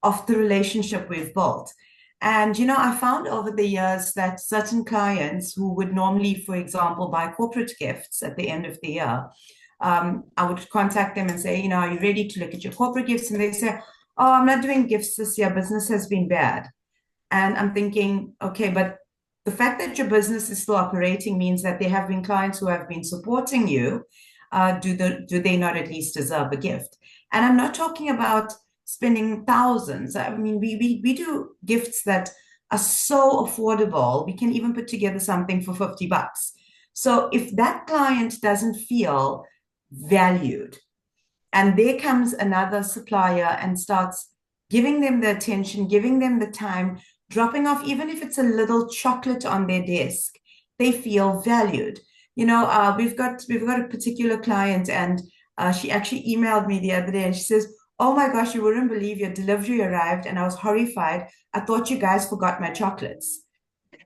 of the relationship we've built. And you know, I found over the years that certain clients who would normally, for example, buy corporate gifts at the end of the year, I would contact them and say, you know, are you ready to look at your corporate gifts? And they say, oh, I'm not doing gifts this year. Business has been bad. And I'm thinking, okay, but the fact that your business is still operating means that there have been clients who have been supporting you. Do they not at least deserve a gift? And I'm not talking about spending thousands. I mean, we do gifts that are so affordable. We can even put together something for $50. So if that client doesn't feel valued, and there comes another supplier and starts giving them the attention, giving them the time, dropping off, even if it's a little chocolate on their desk, they feel valued. You know, we've got a particular client, and she actually emailed me the other day, and she says, "Oh my gosh, you wouldn't believe your delivery arrived, and I was horrified. I thought you guys forgot my chocolates."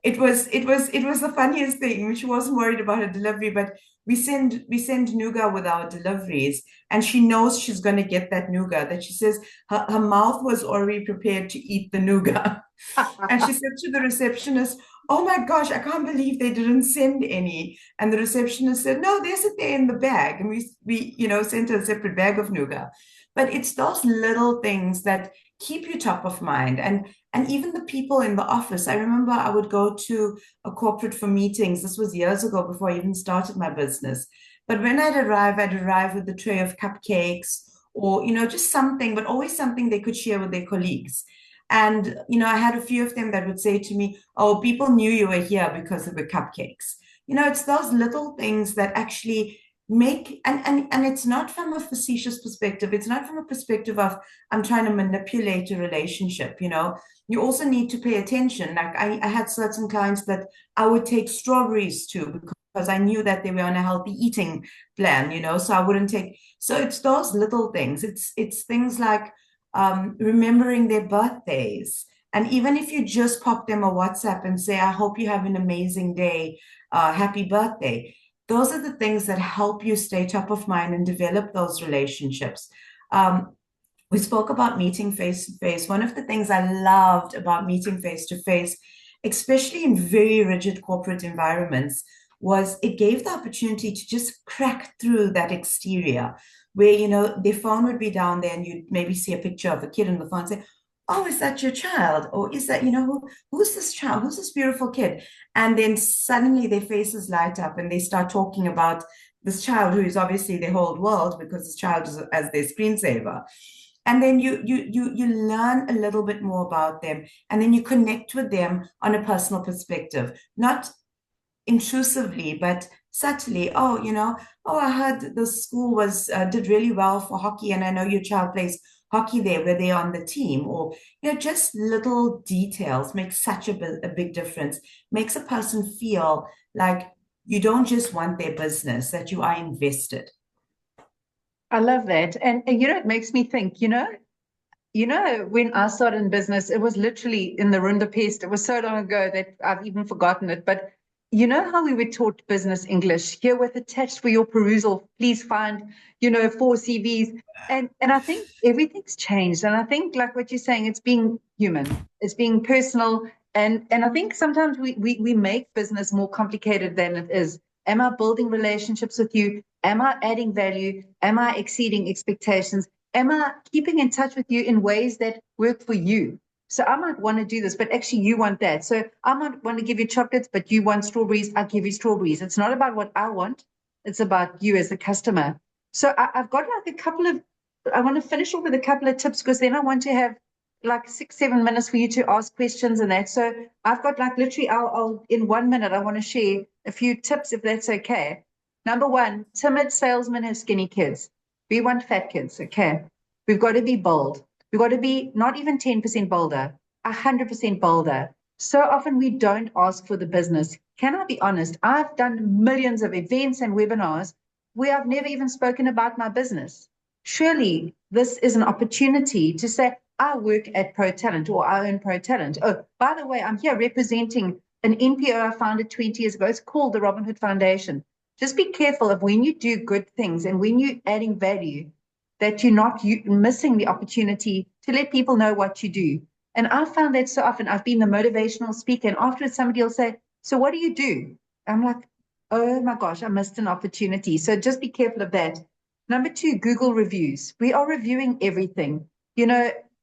It was the funniest thing. She wasn't worried about her delivery, but we send nougat with our deliveries, and she knows she's going to get that nougat. That she says her mouth was already prepared to eat the nougat, and she said to the receptionist, "Oh my gosh, I can't believe they didn't send any." And the receptionist said, "No, there's it there in the bag," and we sent her a separate bag of nougat. But it's those little things that keep you top of mind, and even the people in the office. I remember I would go to a corporate for meetings. This was years ago before I even started my business. But when I'd arrive with a tray of cupcakes or, just something, but always something they could share with their colleagues. And, I had a few of them that would say to me, "Oh, people knew you were here because of the cupcakes." It's those little things that actually make, and it's not from a facetious perspective. It's not from a perspective of I'm trying to manipulate a relationship. You also need to pay attention. Like I had certain clients that I would take strawberries to because I knew that they were on a healthy eating plan, so I wouldn't take. So it's those little things. It's things like remembering their birthdays. And even if you just pop them a WhatsApp and say, "I hope you have an amazing day, happy birthday." Those are the things that help you stay top of mind and develop those relationships. We spoke about meeting face to face. One of the things I loved about meeting face to face, especially in very rigid corporate environments, was it gave the opportunity to just crack through that exterior where, their phone would be down there and you'd maybe see a picture of a kid on the phone and say, "Oh, is that your child?" Or is that, who's this child? Who's this beautiful kid? And then suddenly their faces light up and they start talking about this child who is obviously their whole world because this child is as their screensaver. And then you learn a little bit more about them, and then you connect with them on a personal perspective, not intrusively, but subtly. Oh, oh, I heard the school was did really well for hockey, and I know your child plays hockey there, where they're on the team, or just little details make such a big difference. Makes a person feel like you don't just want their business, that you are invested. I love that. And it makes me think, when I started in business, it was literally in the Rundapest. It was so long ago that I've even forgotten it. But you know how we were taught business English here with attached for your perusal. Please find, four CVs. And I think everything's changed. And I think like what you're saying, it's being human, it's being personal. And I think sometimes we make business more complicated than it is. Am I building relationships with you? Am I adding value? Am I exceeding expectations? Am I keeping in touch with you in ways that work for you? So I might want to do this, but actually you want that. So I might want to give you chocolates, but you want strawberries. I give you strawberries. It's not about what I want. It's about you as the customer. So I've got like I want to finish off with a couple of tips because then I want to have like 6, 7 minutes for you to ask questions and that. So I've got like literally, I'll in 1 minute, I want to share a few tips if that's okay. Number one, timid salesmen have skinny kids. We want fat kids, okay? We've got to be bold. We've got to be not even 10% bolder, 100% bolder. So often we don't ask for the business. Can I be honest? I've done millions of events and webinars where I've never even spoken about my business. Surely this is an opportunity to say, I work at Pro Talent or I own Pro Talent. Oh, by the way, I'm here representing an NPO I founded 20 years ago. It's called the Robin Hood Foundation. Just be careful of when you do good things and when you're adding value, that you're not missing the opportunity to let people know what you do. And I found that so often. I've been the motivational speaker, and afterwards somebody will say, so what do you do? I'm like, oh my gosh, I missed an opportunity. So just be careful of that. Number two, Google reviews. We are reviewing everything.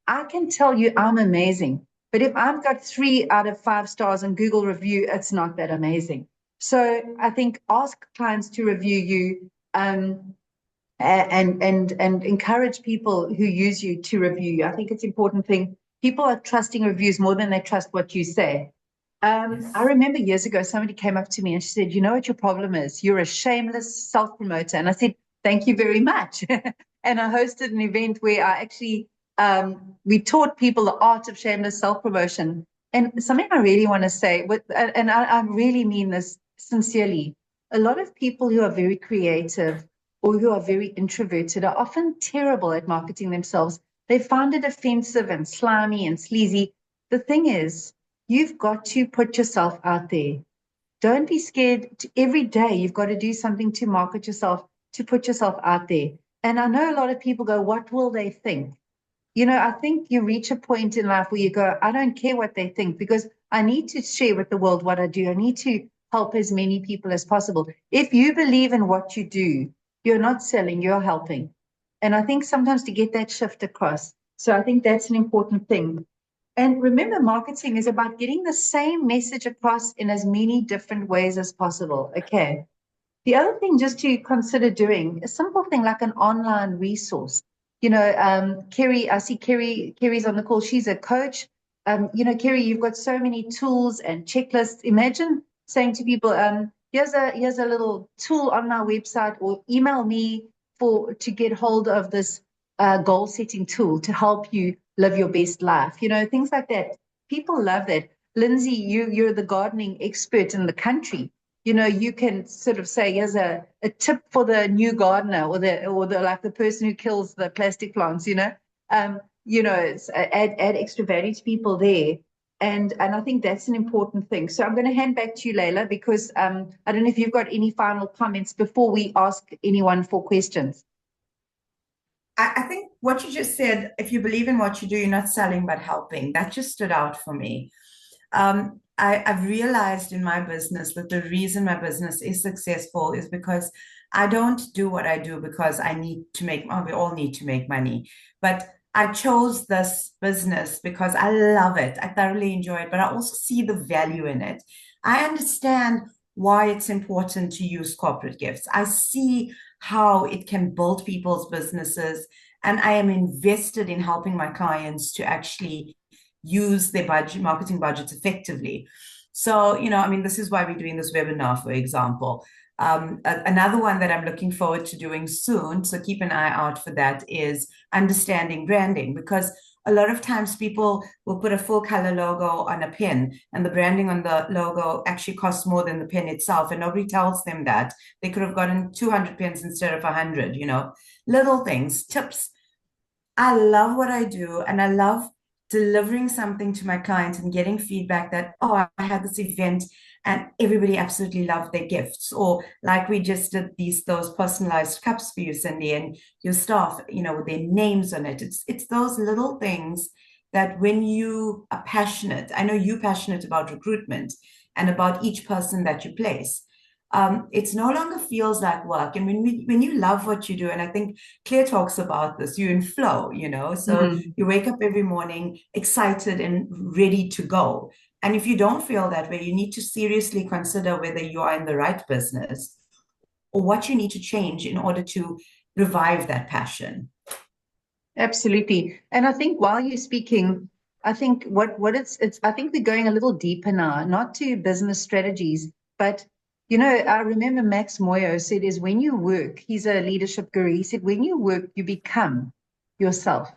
I can tell you I'm amazing, but if I've got 3 out of 5 stars on Google review, it's not that amazing. So I think ask clients to review you, and encourage people who use you to review you. I think it's an important thing. People are trusting reviews more than they trust what you say. I Yes. remember years ago, somebody came up to me and she said, you know what your problem is? You're a shameless self-promoter. And I said, thank you very much. And I hosted an event where I actually, we taught people the art of shameless self-promotion. And something I really want to say, and I really mean this sincerely, a lot of people who are very creative or who are very introverted are often terrible at marketing themselves. They find it offensive and slimy and sleazy. The thing is, you've got to put yourself out there. Don't be scared. Every day, you've got to do something to market yourself, to put yourself out there. And I know a lot of people go, what will they think? I think you reach a point in life where you go, I don't care what they think because I need to share with the world what I do. I need to help as many people as possible. If you believe in what you do, you're not selling, you're helping. And I think sometimes to get that shift across. So I think that's an important thing. And remember, marketing is about getting the same message across in as many different ways as possible. Okay. The other thing just to consider doing a simple thing like an online resource. Kerry, I see Kerry's on the call. She's a coach. Kerry, you've got so many tools and checklists. Imagine saying to people, here's a little tool on my website, or email me to get hold of this goal setting tool to help you live your best life. Things like that. People love that. Lindsay, you're the gardening expert in the country. You can sort of say, here's a tip for the new gardener or the like the person who kills the plastic plants, it's add extra value to people there. And I think that's an important thing. So I'm going to hand back to you, Laiela, because I don't know if you've got any final comments before we ask anyone for questions. I think what you just said, if you believe in what you do, you're not selling but helping. That just stood out for me. I've realized in my business that the reason my business is successful is because I don't do what I do because I need to make, we all need to make money. But I chose this business because I love it. I thoroughly enjoy it, but I also see the value in it. I understand why it's important to use corporate gifts. I see how it can build people's businesses. and I am invested in helping my clients to actually use their marketing budgets effectively. So, I mean, this is why we're doing this webinar, for example. Another one that I'm looking forward to doing soon, so keep an eye out for that, is understanding branding, because a lot of times people will put a full color logo on a pin, and the branding on the logo actually costs more than the pin itself, and nobody tells them that. They could have gotten 200 pins instead of 100, little things, tips. I love what I do, and I love delivering something to my clients and getting feedback that, oh, I had this event and everybody absolutely loved their gifts. Or like we just did those personalized cups for you, Cindy, and your staff, with their names on it. It's those little things that when you are passionate, I know you're passionate about recruitment and about each person that you place. It's no longer feels like work. And when you love what you do, and I think Claire talks about this, you're in flow, so you wake up every morning excited and ready to go. And if you don't feel that way, you need to seriously consider whether you are in the right business or what you need to change in order to revive that passion. Absolutely. And I think while you're speaking, I think I think we're going a little deeper now, not to business strategies, but I remember Max Moyo said is when you work, he's a leadership guru. He said, when you work, you become yourself.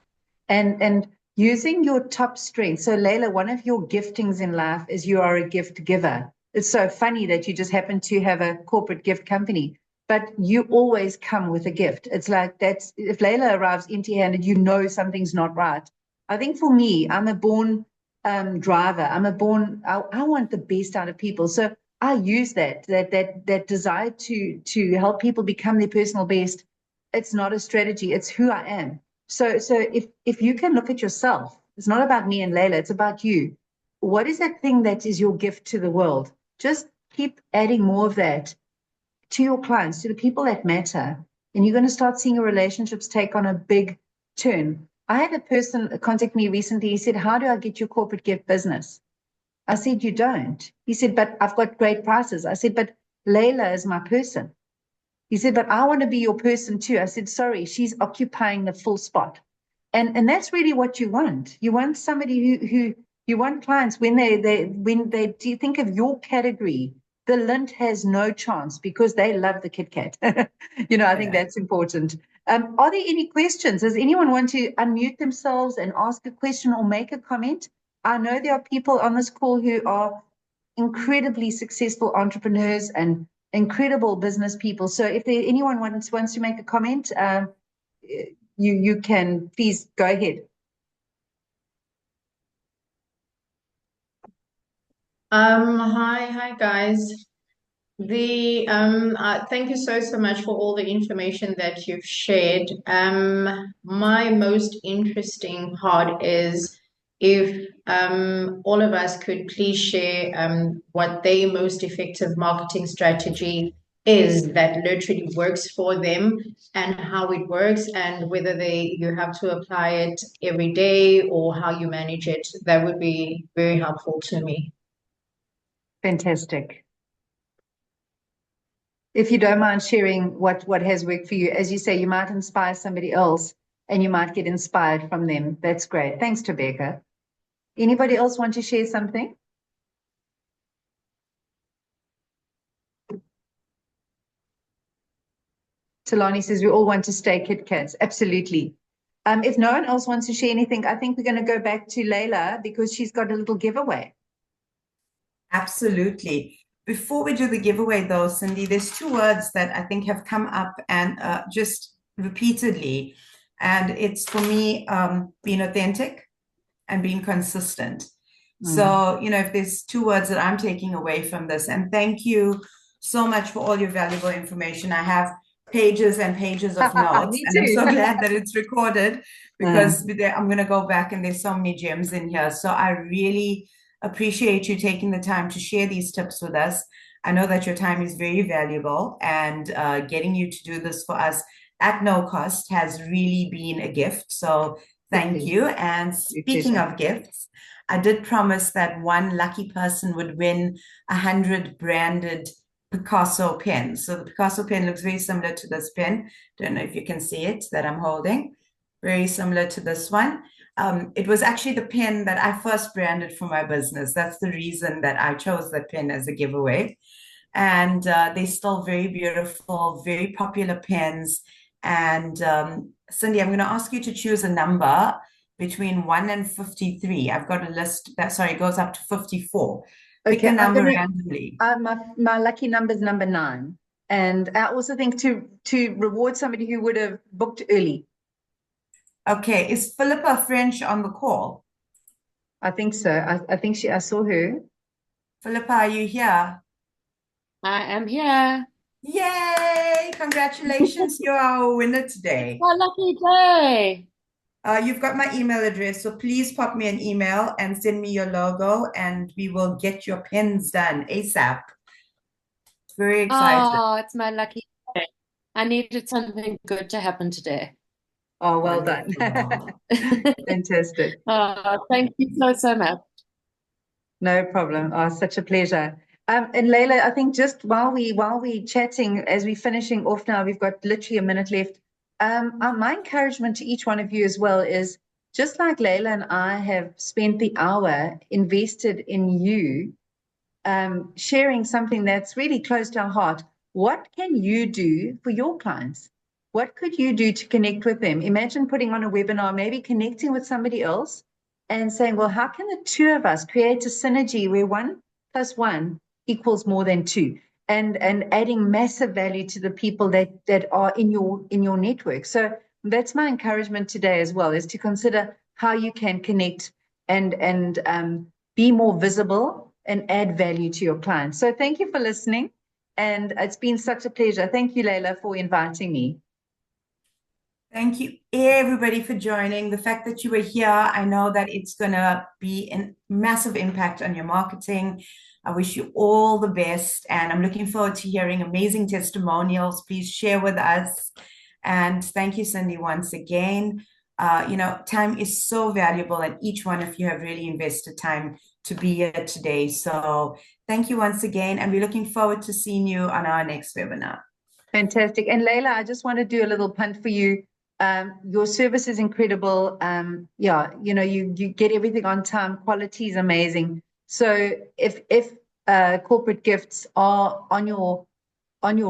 And using your top strength. So Laiela, one of your giftings in life is you are a gift giver. It's so funny that you just happen to have a corporate gift company, but you always come with a gift. It's like if Laiela arrives empty-handed, something's not right. I think for me, I'm a born driver. I want the best out of people. So I use that desire to help people become their personal best. It's not a strategy. It's who I am. So if you can look at yourself, it's not about me and Laiela, it's about you. What is that thing that is your gift to the world? Just keep adding more of that to your clients, to the people that matter. And you're going to start seeing your relationships take on a big turn. I had a person contact me recently. He said, how do I get your corporate gift business? I said, you don't. He said, but I've got great prices. I said, but Laiela is my person. He said, but I want to be your person too. I said, sorry, she's occupying the full spot. And that's really what you want. You want somebody who you want clients when they do you think of your category, the lint has no chance because they love the Kit Kat. I think that's important. Are there any questions? Does anyone want to unmute themselves and ask a question or make a comment? I know there are people on this call who are incredibly successful entrepreneurs and incredible business people. So if anyone wants to make a comment, you can please go ahead. Hi guys. Thank you so much for all the information that you've shared. My most interesting part is if all of us could please share what their most effective marketing strategy is that literally works for them and how it works and whether you have to apply it every day or how you manage it. That would be very helpful to me. Fantastic. If you don't mind sharing what has worked for you, as you say, you might inspire somebody else and you might get inspired from them. That's great. Thanks, Rebecca. Anybody else want to share something? Talani says we all want to stay Kit Kats. Absolutely. If no one else wants to share anything, I think we're going to go back to Laiela because she's got a little giveaway. Absolutely. Before we do the giveaway, though, Cindy, there's two words that I think have come up and just repeatedly, and it's for me being authentic and being consistent. So, if there's two words that I'm taking away from this, and thank you so much for all your valuable information. I have pages and pages of notes, and I'm so glad that it's recorded because I'm going to go back and there's so many gems in here. So I really appreciate you taking the time to share these tips with us. I know that your time is very valuable, and getting you to do this for us at no cost has really been a gift. So thank you. And speaking of gifts, I did promise that one lucky person would win 100 branded Picasso pens. So the Picasso pen looks very similar to this pen. Don't know if you can see it that I'm holding. very similar to this one. It was actually the pen that I first branded for my business. That's the reason that I chose that pen as a giveaway. And they're still very beautiful, very popular pens. And Cindy, I'm going to ask you to choose a number between 1 and 53. I've got a list that, sorry, goes up to 54. Pick Okay, a I'm number gonna, randomly. my lucky number is number 9. And I also think to reward somebody who would have booked early. Okay, is Philippa French on the call? I think so. I think I saw her. Philippa, are you here? I am here. Yay! Congratulations, you're our winner today. What a lucky day. You've got my email address, so please pop me an email and send me your logo, and we will get your pens done ASAP. Very excited. Oh, it's my lucky day. I needed something good to happen today. Oh, well done. Wonderful. Fantastic. Oh, thank you so much. No problem. Oh, such a pleasure. And Laiela, I think just while we chatting, as we're finishing off now, we've got literally a minute left. My encouragement to each one of you as well is just like Laiela and I have spent the hour invested in you, sharing something that's really close to our heart. What can you do for your clients? What could you do to connect with them? Imagine putting on a webinar, maybe connecting with somebody else and saying, well, how can the two of us create a synergy where 1 + 1 equals more than 2, and adding massive value to the people that are in your network. So that's my encouragement today as well, is to consider how you can connect and be more visible and add value to your clients. So thank you for listening. And it's been such a pleasure. Thank you, Laiela, for inviting me. Thank you, everybody, for joining. The fact that you were here, I know that it's going to be a massive impact on your marketing. I wish you all the best, and I'm looking forward to hearing amazing testimonials. Please share with us. And thank you, Cindy, once again. Time is so valuable, and each one of you have really invested time to be here today. So thank you once again, and we're looking forward to seeing you on our next webinar. Fantastic. And Laiela, I just want to do a little punt for you. Your service is incredible. You get everything on time. Quality is amazing. So if corporate gifts are on your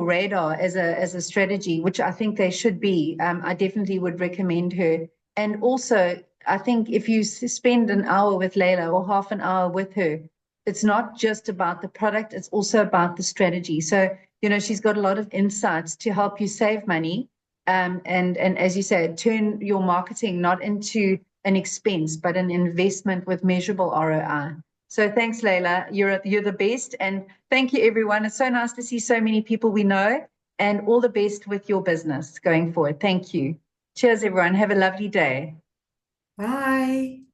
radar as a strategy, which I think they should be, I definitely would recommend her. And also, I think if you spend an hour with Laiela or half an hour with her, it's not just about the product, it's also about the strategy. So, she's got a lot of insights to help you save money. And as you said, turn your marketing not into an expense, but an investment with measurable ROI. So thanks, Laiela. You're the best. And thank you, everyone. It's so nice to see so many people we know, and all the best with your business going forward. Thank you. Cheers, everyone. Have a lovely day. Bye.